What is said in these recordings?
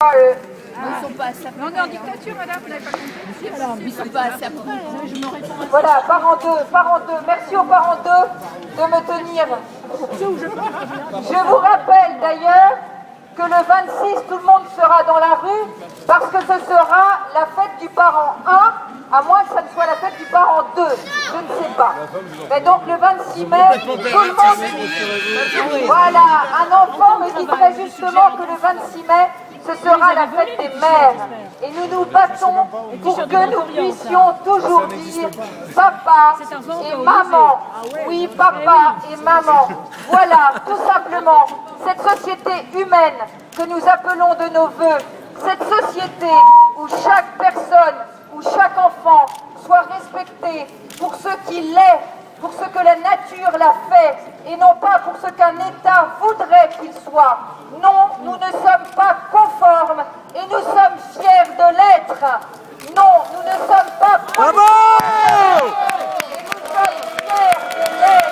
Ils sont pas assez après. On est en dictature, madame, vous n'avez pas compris. Alors, ils sont pas assez après. Je me réponds. Voilà, part en deux. Merci aux parents deux de me tenir. Je vous rappelle d'ailleurs que le 26, tout le monde sera dans la rue parce que ce sera la fête du parent 1, à moins que ça ne soit la fête du parent 2. Je ne sais pas. Mais donc le 26 mai, tout le monde... Voilà, un enfant me dit très justement que le 26 mai, ce sera la fête des mères. Et nous nous battons pour que nous puissions toujours dire papa et maman. Oui, papa et maman. Voilà, tout simplement, cette société humaine que nous appelons de nos voeux, cette société où chaque personne, où chaque enfant soit respecté pour ce qu'il est, pour ce que la nature l'a fait, et non pas pour ce qu'un État voudrait qu'il soit. Non, nous ne sommes pas conformes, et nous sommes fiers de l'être. Non, nous ne sommes pas politiciens, et nous sommes fiers de l'être.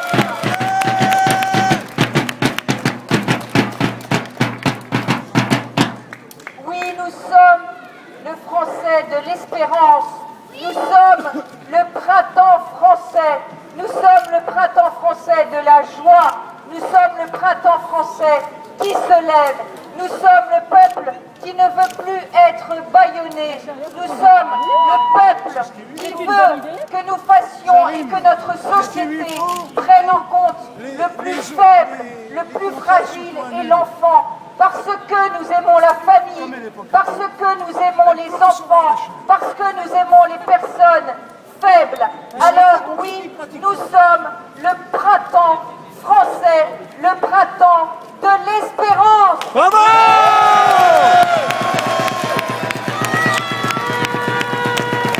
Oui, nous sommes le français de l'espérance. Nous sommes le printemps français. Nous sommes le printemps français de la joie. Nous sommes le printemps français qui se lève. Nous sommes le peuple qui ne veut plus être bâillonné. Nous sommes le peuple qui veut que nous fassions et que notre société prenne en compte le plus faible, le plus fragile et l'enfant. Parce que nous aimons la famille, parce que nous aimons les enfants, parce que nous aimons les personnes faibles. Alors oui, nous sommes le printemps français, le printemps de l'espérance. Bravo!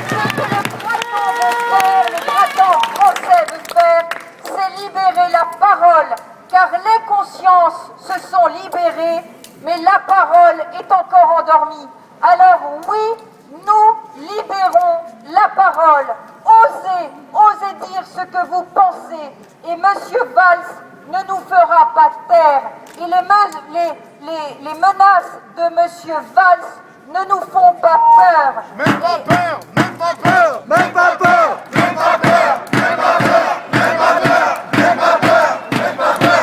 Ce que le printemps veut faire, le printemps français veut faire, c'est libérer la parole, car les consciences se sont libérées, mais la parole est encore endormie. Alors oui, nous libérons la parole. Osez dire ce que vous pensez. Et M. Valls ne nous fera pas taire. Et les menaces de M. Valls ne nous font pas peur. Même pas peur! Même pas peur! Même pas peur! Même pas peur! Même pas peur! Même pas peur! Même pas peur! Même pas peur!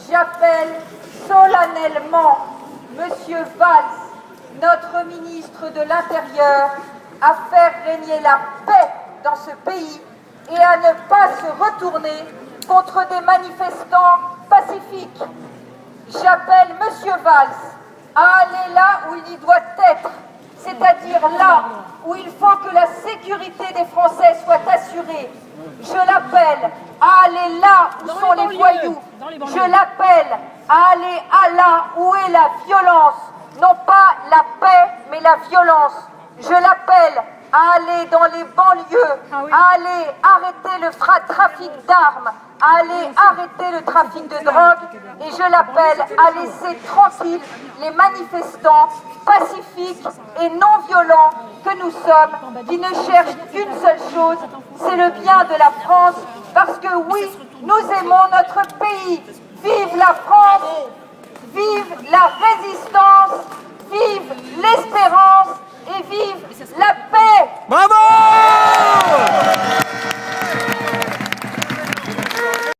J'appelle solennellement M. Valls, notre ministre de l'Intérieur, à faire régner la paix dans ce pays et à ne pas se retourner contre des manifestants pacifiques. J'appelle M. Valls à aller là où il y doit être, c'est-à-dire là où il faut que la sécurité des Français soit assurée. Je l'appelle à aller là où sont les voyous. Je l'appelle à aller à là où est la violence. Non pas la paix, mais la violence. Je l'appelle à aller dans les banlieues, à aller arrêter le trafic d'armes, à aller arrêter le trafic de drogue. Et je l'appelle à laisser tranquilles les manifestants pacifiques et non violents que nous sommes, qui ne cherchent qu'une seule chose, c'est le bien de la France. Parce que oui, nous aimons notre pays. Vive la France! Vive la résistance, vive l'espérance et vive la paix! Bravo!